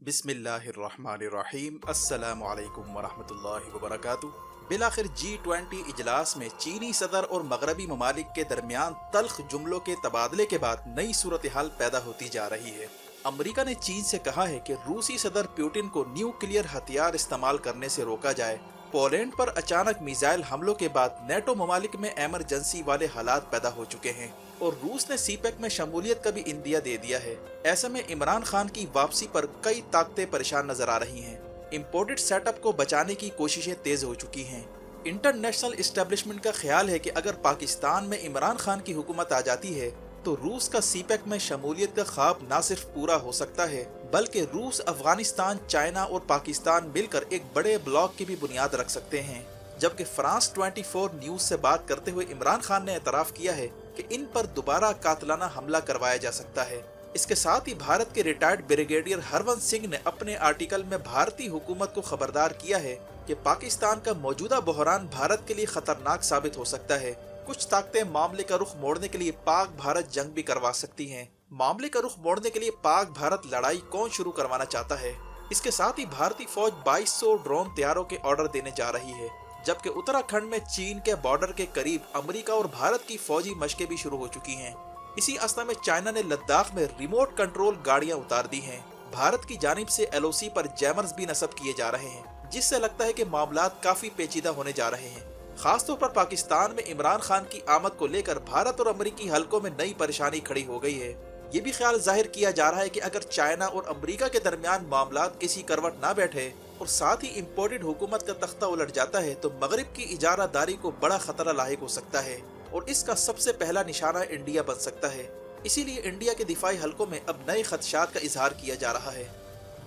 बिस्मिल्लाहिर्रहमानिर्रहीम अस्सलामु अलैकुम वरहमतुल्लाहि वबरकातुहू। बिलाखिर G20 इजलास में चीनी सदर और मगरबी ममालिक के दरमियान तल्ख जुमलों के तबादले के बाद नई सूरत हाल पैदा होती जा रही है। अमेरिका ने चीन से कहा है कि रूसी सदर पुतिन को न्यूक्लियर हथियार इस्तेमाल करने से रोका जाए। पोलैंड पर अचानक मिसाइल हमलों के बाद नेटो ममालिक में एमरजेंसी वाले हालात पैदा हो चुके हैं और रूस ने सीपेक में शमूलियत का भी इंदिया दे दिया है। ऐसे में इमरान खान की वापसी पर कई ताकतें परेशान नजर आ रही हैं। इम्पोर्टेड सेटअप को बचाने की कोशिशें तेज हो चुकी हैं। इंटरनेशनल इस्टेब्लिशमेंट का ख्याल है कि अगर पाकिस्तान में इमरान खान की हुकूमत आ जाती है तो रूस का सीपेक में शमूलियत का ख्वाब न सिर्फ पूरा हो सकता है बल्कि रूस, अफगानिस्तान, चाइना और पाकिस्तान मिलकर एक बड़े ब्लॉक की भी बुनियाद रख सकते हैं। जबकि फ्रांस 24 न्यूज से बात करते हुए इमरान खान ने एतराफ किया है कि इन पर दोबारा कातलाना हमला करवाया जा सकता है। इसके साथ ही भारत के रिटायर्ड ब्रिगेडियर हरवंश सिंह ने अपने आर्टिकल में भारतीय हुकूमत को खबरदार किया है कि पाकिस्तान का मौजूदा बहरान भारत के लिए खतरनाक साबित हो सकता है। कुछ ताकतें मामले का रुख मोड़ने के लिए पाक भारत जंग भी करवा सकती हैं। मामले का रुख मोड़ने के लिए पाक भारत लड़ाई कौन शुरू करवाना चाहता है? इसके साथ ही भारतीय फौज 2200 ड्रोन तैयारों के ऑर्डर देने जा रही है, जबकि उत्तराखंड में चीन के बॉर्डर के करीब अमेरिका और भारत की फौजी मशकें भी शुरू हो चुकी हैं। इसी अवस्था में चाइना ने लद्दाख में रिमोट कंट्रोल गाड़ियां उतार दी हैं। भारत की जानिब से LOC पर जैमर्स भी नस्ब किए जा रहे हैं, जिससे लगता है कि मामलात काफी पेचीदा होने जा रहे हैं। खासतौर पर पाकिस्तान में इमरान खान की आमद को लेकर भारत और अमेरिकी हलकों में नई परेशानी खड़ी हो गई है। ये भी ख्याल जाहिर किया जा रहा है कि अगर चाइना और अमेरिका के दरमियान मामलात किसी करवट ना बैठे और साथ ही इम्पोर्टेड हुकूमत का तख्ता उलट जाता है तो मगरिब की इजारादारी को बड़ा खतरा लाहिक हो सकता है और इसका सबसे पहला निशाना इंडिया बन सकता है। इसीलिए इंडिया के दिफाई हलकों में अब नए खदशात का इजहार किया जा रहा है।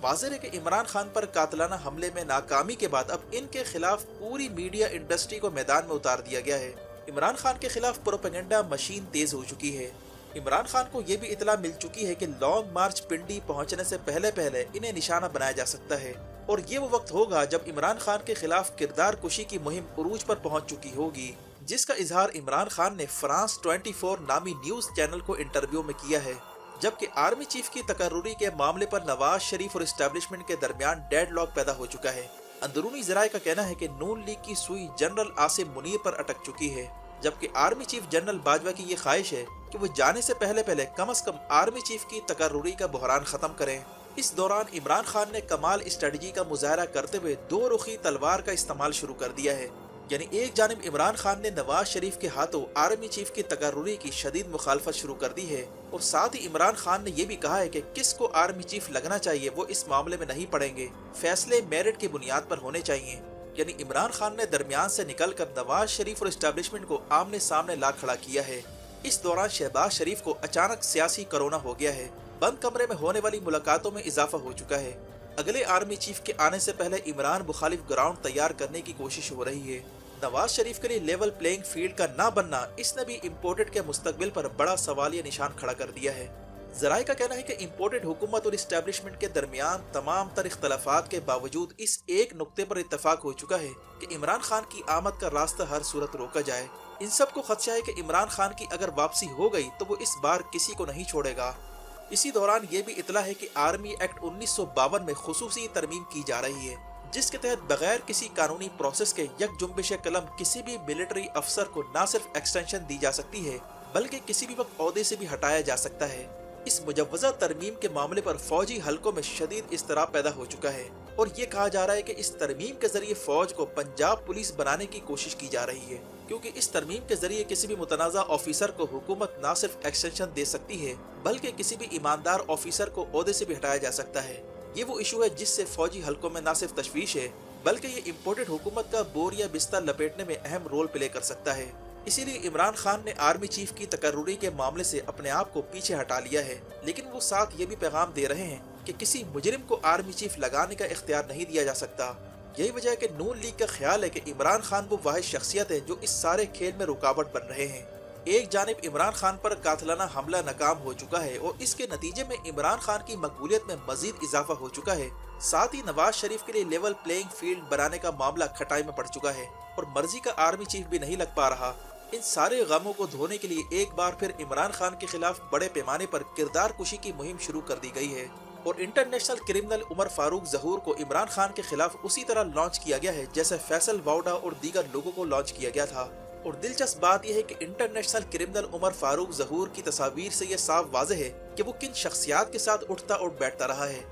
वाज़ेह है कि इमरान खान पर कातलाना हमले में नाकामी के बाद अब इनके खिलाफ पूरी मीडिया इंडस्ट्री को मैदान में उतार दिया गया है। इमरान खान के खिलाफ प्रोपेगेंडा मशीन तेज हो चुकी है। इमरान खान को यह भी इतला मिल चुकी है कि लॉन्ग मार्च पिंडी पहुंचने से पहले पहले इन्हें निशाना बनाया जा सकता है और ये वो वक्त होगा जब इमरान खान के खिलाफ किरदार कुशी की मुहिम उरूज पर पहुंच चुकी होगी, जिसका इजहार इमरान खान ने फ्रांस 24 नामी न्यूज चैनल को इंटरव्यू में किया है। जबकि आर्मी चीफ की तकर्रुरी के मामले पर नवाज शरीफ और एस्टेब्लिशमेंट के दरमियान डेडलॉक पैदा हो चुका है। अंदरूनी जराये का कहना है कि नून लीग की सुई जनरल आसिम मुनीर पर अटक चुकी है, जबकि आर्मी चीफ जनरल बाजवा की ये ख्वाहिश है कि वो जाने से पहले कम से कम आर्मी चीफ की तकर्रुरी का बहरान खत्म करें। इस दौरान इमरान खान ने कमाल स्ट्रेटजी का मुजाहरा करते हुए दो रुखी तलवार का इस्तेमाल शुरू कर दिया है। यानी एक जानिब इमरान खान ने नवाज शरीफ के हाथों आर्मी चीफ की तकर्रुरी की शदीद मुखालफत शुरू कर दी है और साथ ही इमरान खान ने यह भी कहा है कि किसको आर्मी चीफ लगना चाहिए वो इस मामले में नहीं पड़ेंगे, फैसले मेरिट की बुनियाद पर होने चाहिए। यानी इमरान खान ने दरमियान से निकलकर नवाज शरीफ और एस्टेब्लिशमेंट को आमने सामने ला खड़ा किया है। इस दौरान शहबाज शरीफ को अचानक सियासी कोरोना हो गया है। बंद कमरे में होने वाली मुलाकातों में इजाफा हो चुका है। अगले आर्मी चीफ के आने से पहले इमरान मुखालिफ ग्राउंड तैयार करने की कोशिश हो रही है। नवाज शरीफ के लिए लेवल प्लेइंग फील्ड का ना बनना इसने भी इम्पोर्टेड के मुस्तकबिल पर बड़ा सवालिया निशान खड़ा कर दिया है। जराये का कहना है कि इम्पोर्टेड हुकूमत और इस्टेब्लिशमेंट के दरमियान तमाम तर इख्तलाफात के बावजूद इस एक नुक्ते पर इत्तफाक हो चुका है कि इमरान खान की आमद का रास्ता हर सूरत रोका जाए। इन सब को खदशा है कि इमरान खान की अगर वापसी हो गई तो वो इस बार किसी को नहीं छोड़ेगा। इसी दौरान ये भी इतला है कि आर्मी एक्ट 1952 में खुसूसी तरमीम की जा रही है, जिसके तहत बगैर किसी कानूनी प्रोसेस के यक जुम्बिश कलम किसी भी मिलिट्री अफसर को न सिर्फ एक्सटेंशन दी जा सकती है बल्कि किसी भी वक्त ओहदे से भी हटाया जा सकता है। इस मुजव्वजा तरमीम के मामले पर फौजी हलकों में शदीद इस्तराब पैदा हो चुका है और ये कहा जा रहा है कि इस तरमीम के जरिए फौज को पंजाब पुलिस बनाने की कोशिश की जा रही है, क्योंकि इस तरमीम के जरिए किसी भी मुतनाज़ा ऑफिसर को हुकूमत न सिर्फ एक्सटेंशन दे सकती है बल्कि किसी भी ईमानदार ऑफिसर को ओहदे से भी हटाया जा सकता है। ये वो इशू है जिससे फौजी हलकों में न सिर्फ तशवीश है बल्कि ये इम्पोर्टेड हुकूमत का बोर या बिस्तर लपेटने में अहम रोल प्ले कर सकता है। इसीलिए इमरान खान ने आर्मी चीफ की तकर्रुरी के मामले से अपने आप को पीछे हटा लिया है, लेकिन वो साथ ये भी पैगाम दे रहे हैं कि किसी मुजरिम को आर्मी चीफ लगाने का इख्तियार नहीं दिया जा सकता। यही वजह है कि नून लीग का ख्याल है कि इमरान खान वो वाहिद शख्सियत है जो इस सारे खेल में रुकावट बन रहे हैं। एक जानिब इमरान खान पर कातलाना हमला नाकाम हो चुका है और इसके नतीजे में इमरान खान की मकबूलियत में मजीद इजाफा हो चुका है। साथ ही नवाज शरीफ के लिए लेवल प्लेइंग फील्ड बनाने का मामला खटाई में पड़ चुका है और मर्जी का आर्मी चीफ भी नहीं लग पा रहा। इन सारे गमों को धोने के लिए एक बार फिर इमरान खान के खिलाफ बड़े पैमाने पर किरदार कुशी की मुहिम शुरू कर दी गई है। और इंटरनेशनल क्रिमिनल उमर फारूक ज़हूर को इमरान खान के खिलाफ उसी तरह लॉन्च किया गया है जैसे फैसल वाउडा और दीगर लोगों को लॉन्च किया गया था। और दिलचस्प बात यह है कि इंटरनेशनल क्रिमिनल उमर फारूक ज़हूर की तस्वीर से यह साफ वाज़ेह है कि वो किन शख्सियात के साथ उठता और बैठता रहा है।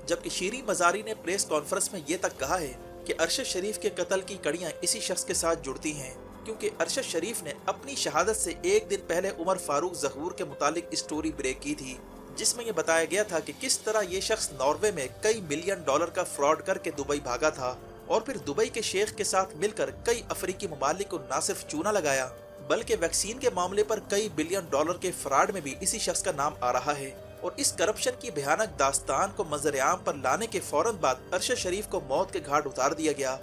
जबकि शीरी मज़ारी ने प्रेस कॉन्फ्रेंस में ये तक कहा है कि अरशद शरीफ के कत्ल की कड़ियाँ इसी शख्स के साथ जुड़ती हैं, क्योंकि अरशद शरीफ ने अपनी शहादत से एक दिन पहले उमर फारूक ज़हूर के मुतालिक स्टोरी ब्रेक की थी, जिसमें यह बताया गया था कि किस तरह ये शख्स नॉर्वे में कई मिलियन डॉलर का फ्रॉड करके दुबई भागा था और फिर दुबई के शेख के साथ मिलकर कई अफ्रीकी ममालिक को न सिर्फ चूना लगाया बल्कि वैक्सीन के मामले पर कई बिलियन डॉलर के फ्रॉड में भी इसी शख्स का नाम आ रहा है। और इस करप्शन की भयानक दास्तान को मंजर आम पर लाने के फौरन बाद अरशद शरीफ को मौत के घाट उतार दिया गया,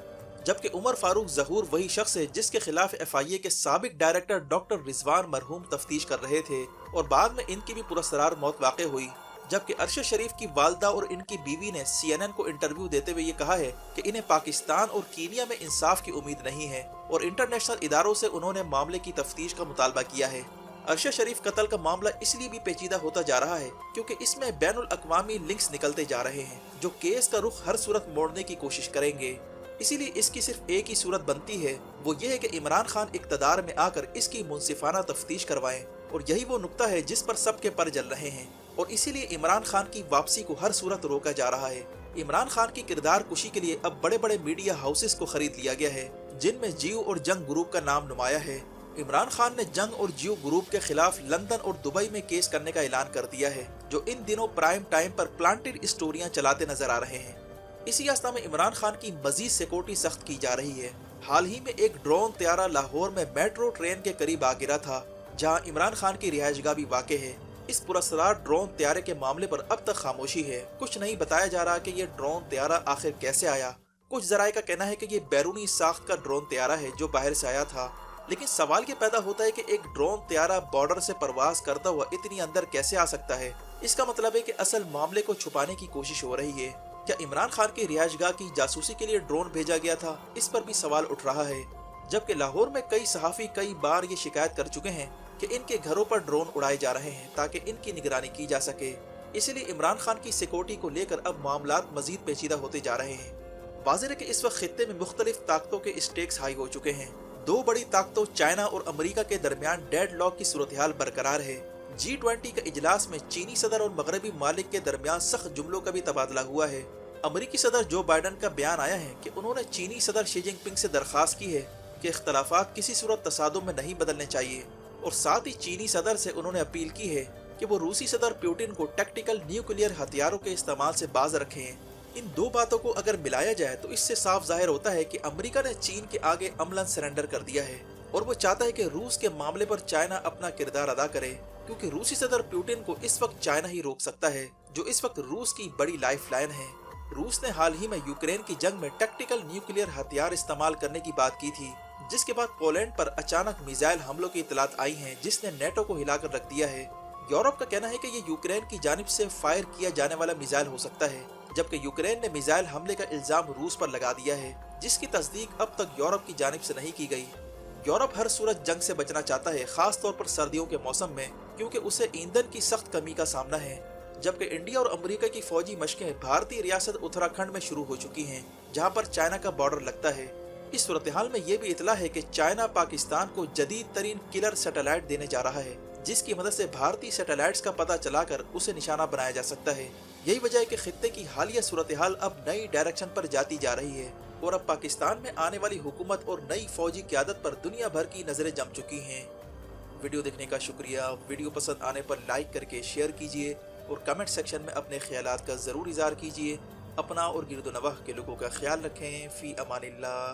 जबकि उमर फारूक ज़हूर वही शख्स है जिसके खिलाफ FIA के साबिक डायरेक्टर डॉक्टर रिजवान मरहूम तफ्तीश कर रहे थे और बाद में इनकी भी पुरस्कार मौत वाक़ हुई। जबकि अरशद शरीफ की वालदा और इनकी बीवी ने CNN को इंटरव्यू देते हुए ये कहा है कि इन्हें पाकिस्तान और कीनिया में इंसाफ की उम्मीद नहीं है और इंटरनेशनल इदारों से उन्होंने मामले की तफ्तीश का मुतालबा किया है। अरशद शरीफ कत्ल का मामला इसलिए भी पेचीदा होता जा रहा है क्योंकि इसमें बैनुल अक़वामी लिंक्स निकलते जा रहे हैं जो केस का रुख हर सूरत मोड़ने की कोशिश करेंगे। इसीलिए इसकी सिर्फ एक ही सूरत बनती है, वो ये है कि इमरान खान इक़्तिदार में आकर इसकी मुंसिफाना तफ्तीश करवाएं और यही वो नुक्ता है जिस पर सबके पर जल रहे हैं और इसीलिए इमरान खान की वापसी को हर सूरत रोका जा रहा है। इमरान खान की किरदार कुशी के लिए अब बड़े बड़े मीडिया हाउसेस को खरीद लिया गया है जिनमें जियो और जंग ग्रुप का नाम नुमाया है। इमरान खान ने जंग और जियो ग्रुप के खिलाफ लंदन और दुबई में केस करने का ऐलान कर दिया है, जो इन दिनों प्राइम टाइम पर प्लांटेड स्टोरियां चलाते नजर आ रहे हैं। इसी आस्था में इमरान खान की मजीद सिक्योरिटी सख्त की जा रही है। हाल ही में एक ड्रोन त्यारा लाहौर में मेट्रो ट्रेन के करीब आ गिरा था, जहां इमरान खान की रिहायशगाह भी वाक़ है। इस पुरस्कार ड्रोन त्यारे के मामले पर अब तक खामोशी है। कुछ नहीं बताया जा रहा कि ये ड्रोन त्यारा आखिर कैसे आया। कुछ जराये का कहना है कि ये बैरूनी साख्त का ड्रोन त्यारा है जो बाहर से आया था, लेकिन सवाल ये पैदा होता है कि एक ड्रोन त्यारा बॉर्डर से परवाज करता हुआ इतनी अंदर कैसे आ सकता है। इसका मतलब है कि असल मामले को छुपाने की कोशिश हो रही है। क्या इमरान खान की रिहायशगाह की जासूसी के लिए ड्रोन भेजा गया था? इस पर भी सवाल उठ रहा है। जबकि लाहौर में कई सहाफ़ी कई बार ये शिकायत कर चुके हैं कि इनके घरों पर ड्रोन उड़ाए जा रहे हैं ताकि इनकी निगरानी की जा सके। इसलिए इमरान खान की सिक्योरिटी को लेकर अब मामलात मजीद पेचीदा होते जा रहे हैं। वाज़ेह है कि इस वक्त खित्ते में मुख्तलिफ ताकतों के स्टेक्स हाई हो चुके हैं। दो बड़ी ताकतों चाइना और अमेरिका के दरमियान डेड लॉक की सूरत हाल बरकरार है। G20 के इजलास में चीनी सदर और मगरबी मालिक के दरमियान सख्त जुमलों का भी तबादला हुआ है। अमेरिकी सदर जो बाइडन का बयान आया है कि उन्होंने चीनी सदर शी जिनपिंग से दरख्वास्त की है कि इख्तलाफात किसी सूरत तसादुम में नहीं बदलने चाहिए और साथ ही चीनी सदर से उन्होंने अपील की है कि वो रूसी सदर पुतिन को टैक्टिकल न्यूक्लियर हथियारों के इस्तेमाल से बाज रखें। इन दो बातों को अगर मिलाया जाए तो इससे साफ जाहिर होता है कि अमेरिका ने चीन के आगे अमलन सरेंडर कर दिया है और वो चाहता है कि रूस के मामले पर चाइना अपना किरदार अदा करे, क्योंकि रूसी सदर पुतिन को इस वक्त चाइना ही रोक सकता है जो इस वक्त रूस की बड़ी लाइफलाइन है। रूस ने हाल ही में यूक्रेन की जंग में टैक्टिकल न्यूक्लियर हथियार इस्तेमाल करने की बात की थी, जिसके बाद पोलैंड पर अचानक मिसाइल हमलों की इतलात आई हैं जिसने नेटो को हिलाकर रख दिया है। यूरोप का कहना है कि ये यूक्रेन की जानिब से फायर किया जाने वाला मिसाइल हो सकता है, जबकि यूक्रेन ने मिसाइल हमले का इल्जाम रूस पर लगा दिया है, जिसकी तस्दीक अब तक यूरोप की जानिब से नहीं की गई। यूरोप हर सूरत जंग से बचना चाहता है, खास तौर पर सर्दियों के मौसम में, क्योंकि उसे ईंधन की सख्त कमी का सामना है। जबकि इंडिया और अमेरिका की फौजी मशकें भारतीय रियासत उत्तराखंड में शुरू हो चुकी हैं, जहां पर चाइना का बॉर्डर लगता है। इस सूरत हाल में ये भी इतला है कि चाइना पाकिस्तान को जदीद तरीन किलर सैटेलाइट देने जा रहा है, जिसकी मदद से भारतीय सैटेलाइट्स का पता चलाकर उसे निशाना बनाया जा सकता है। यही वजह है कि खित्ते की हालिया सूरत हाल अब नई डायरेक्शन पर जाती जा रही है और अब पाकिस्तान में आने वाली हुकूमत और नई फौजी क़यादत पर दुनिया भर की नजरें जम चुकी हैं। वीडियो देखने का शुक्रिया। वीडियो पसंद आने पर लाइक करके शेयर कीजिए और कमेंट सेक्शन में अपने ख्यालात का ज़रूर इज़हार कीजिए। अपना और गिरदोनवाह के लोगों का ख्याल रखें। फ़ी अमानिल्लाह।